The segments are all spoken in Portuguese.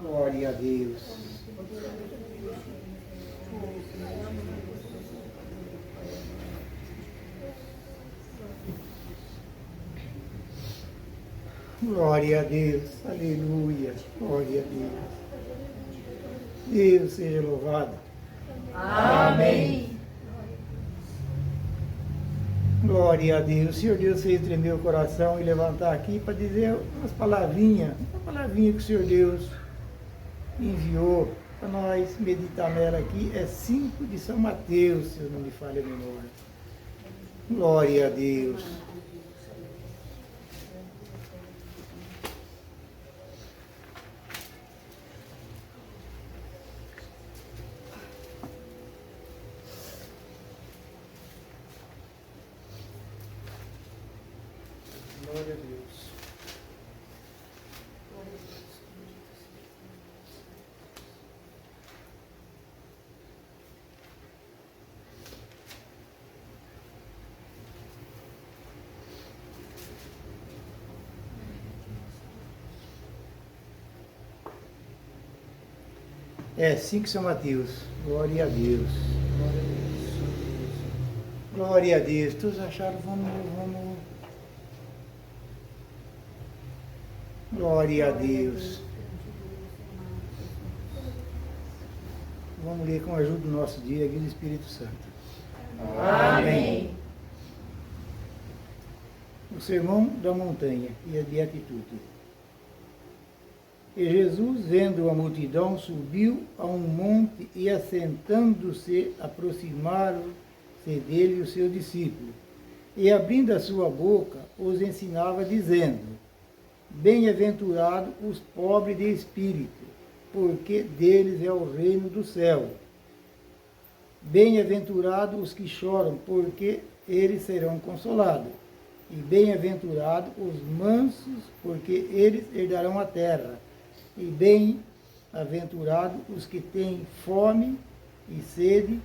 Glória a Deus. Glória a Deus. Aleluia. Glória a Deus. Deus seja louvado. Amém. Glória a Deus. O Senhor Deus fez tremer o coração e levantar aqui para dizer umas palavrinhas. Uma palavrinha que o Senhor Deus enviou para nós meditar nela aqui. É 5 de São Mateus, se eu não me falha a memória. Glória a Deus. Glória a Deus. É 5 São Mateus. Glória a Deus. Glória a Deus. Glória a Deus. Todos acharam? Vamos. Glória a Deus. Vamos ler com a ajuda do nosso dia aqui do Espírito Santo. Amém. O Sermão da Montanha e a Beatitude. E Jesus, vendo a multidão, subiu a um monte e, assentando-se, aproximaram-se dele os seus discípulos. E, abrindo a sua boca, os ensinava, dizendo: Bem-aventurados os pobres de espírito, porque deles é o reino do céu. Bem-aventurados os que choram, porque eles serão consolados. E bem-aventurados os mansos, porque eles herdarão a terra. E bem-aventurados os que têm fome e sede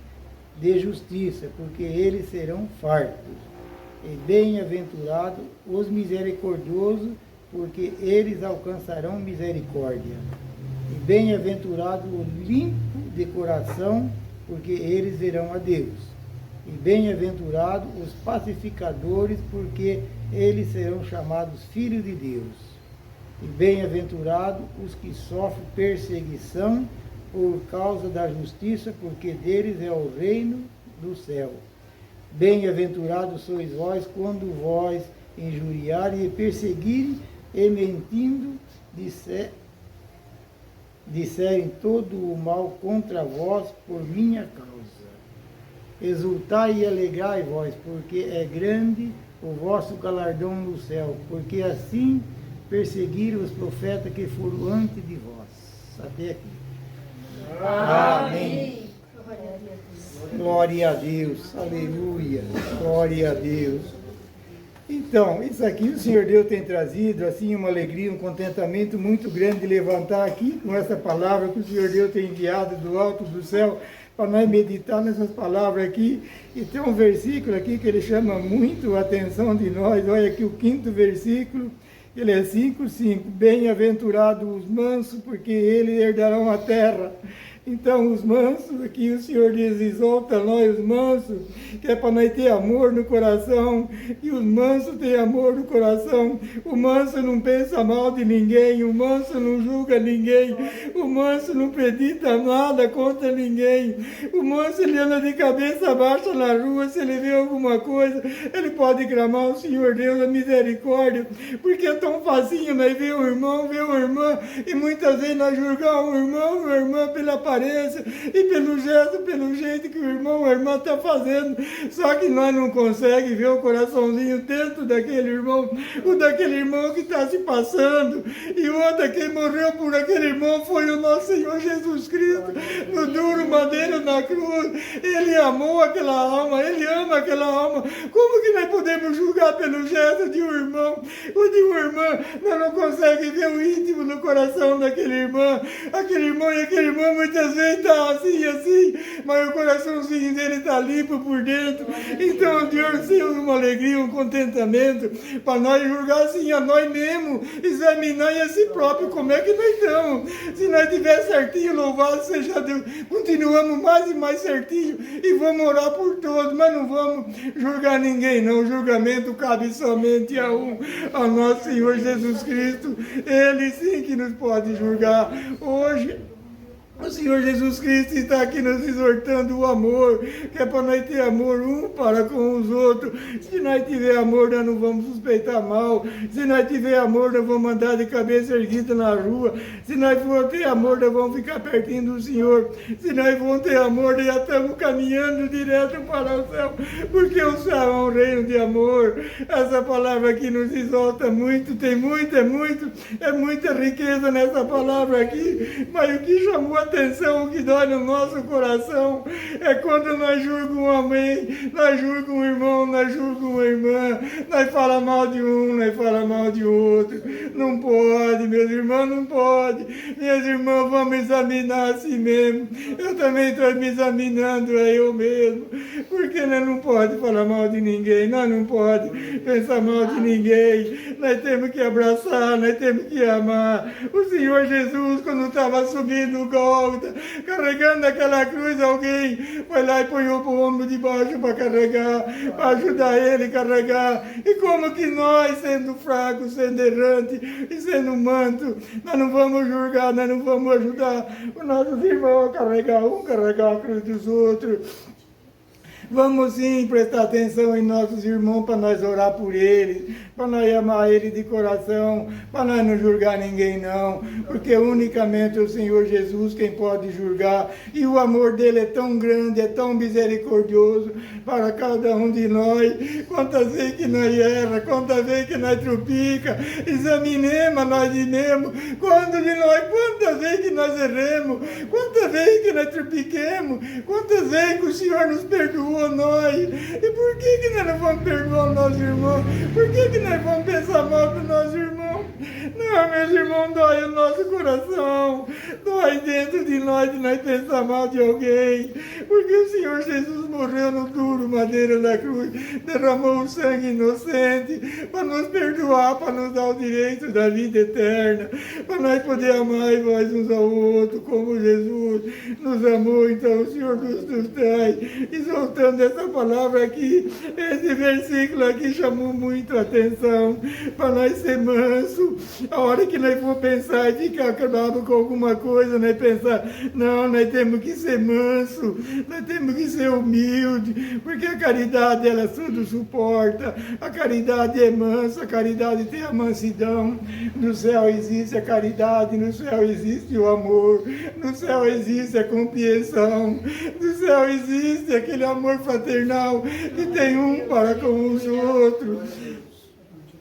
de justiça, porque eles serão fartos. E bem-aventurados os misericordiosos, porque eles alcançarão misericórdia. E bem-aventurado o limpo de coração, porque eles verão a Deus. E bem-aventurado os pacificadores, porque eles serão chamados filhos de Deus. E bem-aventurado os que sofrem perseguição por causa da justiça, porque deles é o reino do céu. Bem-aventurados sois vós, quando vós injuriarem e perseguirem, e mentindo, disserem todo o mal contra vós por minha causa. Exultai e alegrai vós, porque é grande o vosso galardão no céu, porque assim perseguiram os profetas que foram antes de vós. Até aqui. Amém. Glória a Deus. Aleluia. Glória a Deus. Então, isso aqui o Senhor Deus tem trazido, assim, uma alegria, um contentamento muito grande de levantar aqui com essa palavra que o Senhor Deus tem enviado do alto do céu, para nós meditar nessas palavras aqui. E tem um versículo aqui que ele chama muito a atenção de nós. Olha aqui o 5º versículo, ele é 5:5. Bem-aventurados os mansos, porque eles herdarão a terra. Então, os mansos, aqui o Senhor diz, exalta nós, os mansos, que é para nós ter amor no coração, e os mansos têm amor no coração. O manso não pensa mal de ninguém, o manso não julga ninguém, o manso não acredita nada contra ninguém. O manso, ele anda de cabeça baixa na rua, se ele vê alguma coisa, ele pode clamar ao Senhor Deus a misericórdia, porque é tão facinho nós ver o irmão, ver a irmã, e muitas vezes nós julgamos o irmão, a irmã pela aparência e pelo gesto, pelo jeito que o irmão ou a irmã está fazendo, só que nós não conseguimos ver o coraçãozinho dentro daquele irmão, ou daquele irmão que está se passando, e outra, quem morreu por aquele irmão foi o nosso Senhor Jesus Cristo, no duro madeiro na cruz. Ele amou aquela alma, ele ama aquela alma. Como que nós podemos julgar pelo gesto de um irmão ou de uma irmã? Nós não conseguimos ver o íntimo do coração daquele irmão. Aquele irmão e aquele irmão muitas muitas vezes está assim, mas o coraçãozinho dele está limpo por dentro. Então, Deus, Senhor, uma alegria, um contentamento, para nós julgar assim a nós mesmos, examinar em a si próprio como é que nós estamos. Se nós estiver certinho, louvado seja Deus, continuamos mais e mais certinho e vamos orar por todos, mas não vamos julgar ninguém, não. O julgamento cabe somente a um, ao nosso Senhor Jesus Cristo. Ele sim que nos pode julgar. Hoje, o Senhor Jesus Cristo está aqui nos exortando o amor, que é para nós ter amor um para com os outros. Se nós tiver amor, nós não vamos suspeitar mal. Se nós tiver amor, nós vamos andar de cabeça erguida na rua. Se nós for ter amor, nós vamos ficar pertinho do Senhor. Se nós vamos ter amor, nós já estamos caminhando direto para o céu, porque o céu é um reino de amor. Essa palavra aqui nos exalta muito, tem muito, é muita riqueza nessa palavra aqui, mas o que chamou a atenção, o que dói no nosso coração é quando nós julgamos uma mãe, nós julgamos um irmão, nós julgamos uma irmã, nós falamos mal de um, nós falamos mal de outro. Não pode, meus irmãos, não pode. Minhas irmãs, vamos examinar a si mesmo. Eu também estou me examinando a eu mesmo, porque nós não pode falar mal de ninguém, nós não pode pensar mal de ninguém. Nós temos que abraçar, nós temos que amar. O Senhor Jesus, quando estava subindo o Gólgota, carregando aquela cruz, alguém foi lá e punhou para o ombro de baixo para carregar, para ajudar ele a carregar. E como que nós, sendo fracos, sendo errantes e sendo manto, nós não vamos julgar, nós não vamos ajudar os nossos irmãos a carregar a cruz dos outros. Vamos sim prestar atenção em nossos irmãos para nós orar por eles, para nós amar eles de coração, para nós não julgar ninguém não, porque unicamente o Senhor Jesus quem pode julgar, e o amor dele é tão grande, é tão misericordioso para cada um de nós. Quantas vezes que nós erra, quantas vezes que nós trupica, examinemos nós mesmos, quantas vezes que nós erremos, quantas vezes que nós trupiquemos, quantas vezes que o Senhor nos perdoou nós. E por que nós não vamos perdoar os nossos irmãos? Por que nós vamos pensar mal para os nossos irmãos? Não, meus irmãos, dói o nosso coração, dói dentro de nós pensar mal de alguém, porque o Senhor Jesus morreu no duro madeira da cruz, derramou o sangue inocente para nos perdoar, para nos dar o direito da vida eterna, para nós poder amar nós uns ao outro, como Jesus nos amou. Então o Senhor nos traz, exaltando essa palavra aqui, esse versículo aqui chamou muito a atenção, para nós ser manso. A hora que nós for pensar e ficar bravo com alguma coisa, nós pensar, não, nós temos que ser manso, nós temos que ser humilde, porque a caridade, ela tudo suporta, a caridade é mansa, a caridade tem a mansidão. No céu existe a caridade, no céu existe o amor, no céu existe a compreensão, no céu existe aquele amor fraternal que tem um para com os outros.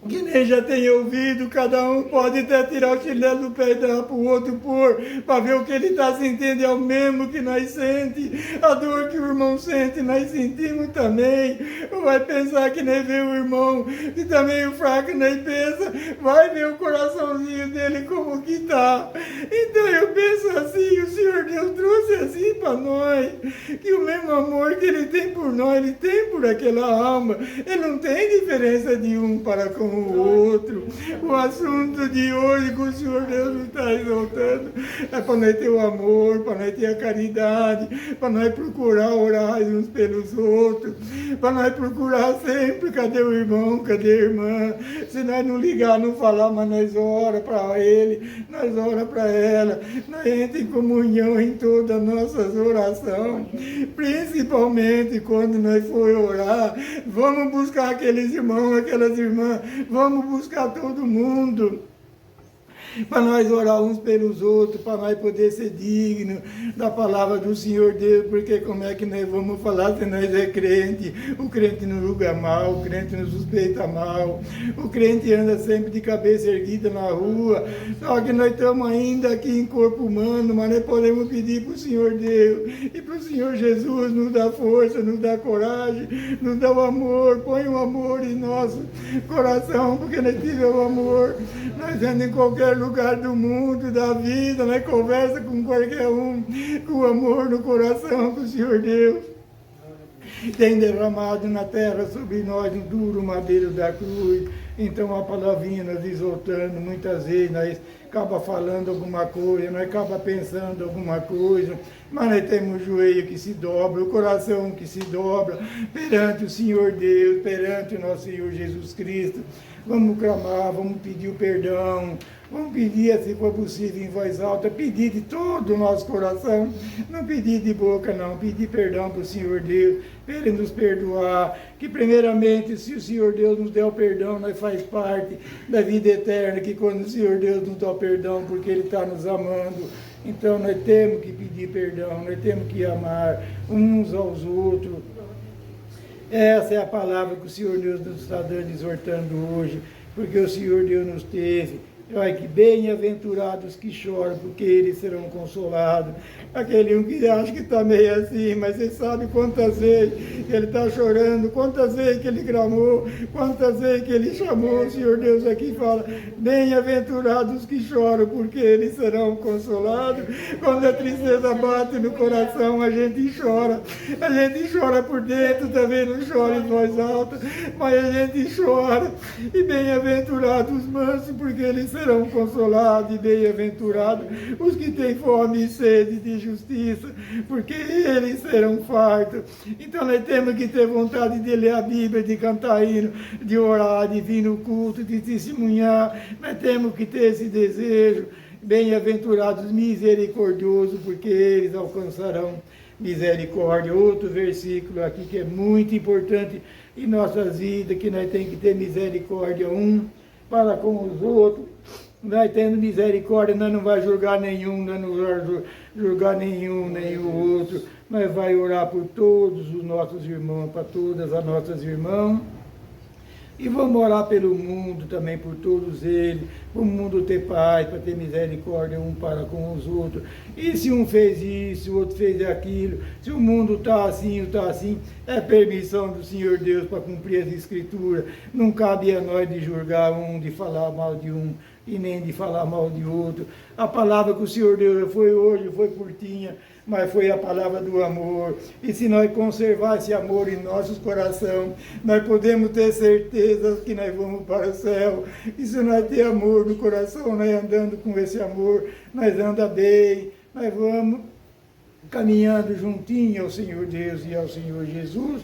Que nem já tem ouvido, cada um pode até tirar o chinelo do pé e dar para o outro pôr, para ver o que ele está sentindo, é o mesmo que nós sente, a dor que o irmão sente, nós sentimos também. Vai pensar que nem vê o irmão, que está meio fraco, nem pensa, vai ver o coraçãozinho dele como que está. Então eu penso assim, o Senhor Deus trouxe assim para nós, que o mesmo amor que ele tem por nós, ele tem por aquela alma, ele não tem diferença de um para com o outro. O assunto de hoje que o Senhor Deus nos está exaltando é para nós ter o amor, para nós ter a caridade, para nós procurar orar uns pelos outros, para nós procurar sempre, cadê o irmão, cadê a irmã? Se nós não ligar, não falar, mas nós ora para ele, nós ora para ela, nós entramos em comunhão em todas as nossas orações, principalmente quando nós for orar, vamos buscar aqueles irmãos, aquelas irmãs, vamos buscar todo mundo, para nós orar uns pelos outros, para nós poder ser dignos da palavra do Senhor Deus, porque como é que nós vamos falar se nós é crente? O crente não julga mal, o crente não suspeita mal, o crente anda sempre de cabeça erguida na rua, só que nós estamos ainda aqui em corpo humano, mas nós podemos pedir para o Senhor Deus e para o Senhor Jesus nos dar força, nos dar coragem, nos dar o amor, põe o amor em nosso coração, porque nós tivemos o amor, nós andamos em qualquer lugar, lugar do mundo, da vida, nós conversa com qualquer um, com amor no coração que o Senhor Deus tem derramado na terra sobre nós, no duro madeiro da cruz. Então a palavrinha nos exaltando, muitas vezes nós acaba falando alguma coisa, nós acaba pensando alguma coisa, mas nós temos o joelho que se dobra, o coração que se dobra perante o Senhor Deus, perante o nosso Senhor Jesus Cristo. Vamos clamar, vamos pedir o perdão, vamos pedir, se for possível, em voz alta, pedir de todo o nosso coração, não pedir de boca não, pedir perdão para o Senhor Deus, para Ele nos perdoar, que primeiramente, se o Senhor Deus nos der o perdão, nós faz parte da vida eterna, que quando o Senhor Deus nos dá o perdão, porque Ele está nos amando, então nós temos que pedir perdão, nós temos que amar uns aos outros. Essa é a palavra que o Senhor Deus nos está dando, exortando hoje, porque o Senhor Deus nos teve. Olha que bem-aventurados que choram, porque eles serão consolados. Aquele um que acha que está meio assim, mas você sabe quantas vezes ele está chorando, quantas vezes que ele clamou, quantas vezes que ele chamou. O Senhor Deus aqui fala, bem-aventurados que choram, porque eles serão consolados. Quando a tristeza bate no coração, a gente chora por dentro, também não chora em voz alta, mas a gente chora. E bem-aventurados os mansos, porque eles serão consolados, e bem-aventurados os que têm fome e sede de justiça, porque eles serão fartos. Então nós temos que ter vontade de ler a Bíblia, de cantar hino, de orar, de vir no culto, de testemunhar. Nós temos que ter esse desejo. Bem-aventurados misericordiosos, porque eles alcançarão misericórdia. Outro versículo aqui que é muito importante em nossas vidas, que nós temos que ter misericórdia um para com os outros. Nós tendo misericórdia, nós não vamos julgar nenhum, nós não vamos julgar nenhum, nem o outro. Nós vamos orar por todos os nossos irmãos, para todas as nossas irmãs. E vamos orar pelo mundo também, por todos eles, para o mundo ter paz, para ter misericórdia um para com os outros. E se um fez isso, o outro fez aquilo, se o mundo está assim, está assim, é permissão do Senhor Deus para cumprir as Escrituras. Não cabe a nós de julgar um, de falar mal de um, e nem de falar mal de outro. A palavra que o Senhor deu foi hoje, foi curtinha, mas foi a palavra do amor. E se nós conservar esse amor em nossos corações, nós podemos ter certeza que nós vamos para o céu. E se nós ter amor no coração, nós andando com esse amor, nós andamos bem, nós vamos caminhando juntinho ao Senhor Deus e ao Senhor Jesus.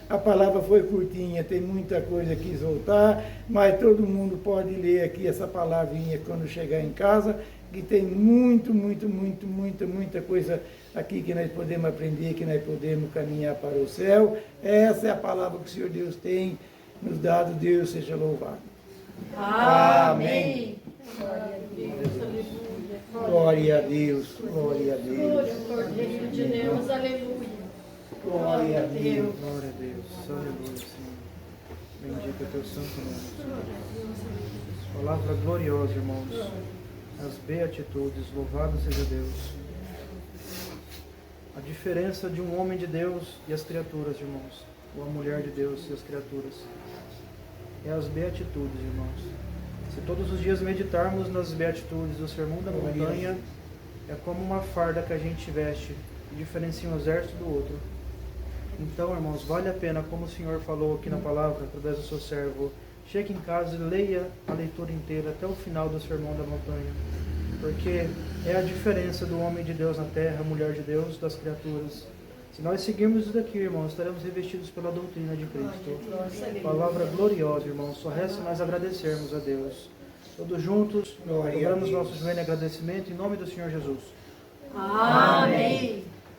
A palavra foi curtinha, tem muita coisa que soltar, mas todo mundo pode ler aqui essa palavrinha quando chegar em casa, que tem muita coisa aqui que nós podemos aprender, que nós podemos caminhar para o céu. Essa é a palavra que o Senhor Deus tem nos dado. Deus seja louvado. Amém. Glória a Deus. Glória a Deus. Cordeiro de Deus, aleluia. Glória a Deus. Glória a Deus. Aleluia, Senhor. Bendito é teu santo nome. Palavra gloriosa, irmãos. As beatitudes, louvado seja Deus. A diferença de um homem de Deus e as criaturas, irmãos, ou a mulher de Deus e as criaturas, é as beatitudes, irmãos. Se todos os dias meditarmos nas beatitudes do Sermão da Montanha, é como uma farda que a gente veste, que diferencia um exército do outro. Então, irmãos, vale a pena, como o Senhor falou aqui na palavra, através do seu servo, chegue em casa e leia a leitura inteira até o final do Sermão da Montanha, porque é a diferença do homem de Deus na terra, a mulher de Deus, das criaturas. Se nós seguirmos isso daqui, irmãos, estaremos revestidos pela doutrina de Cristo. Palavra gloriosa, irmãos, só resta mais agradecermos a Deus. Todos juntos, dobramos nosso joelho em agradecimento em nome do Senhor Jesus. Amém.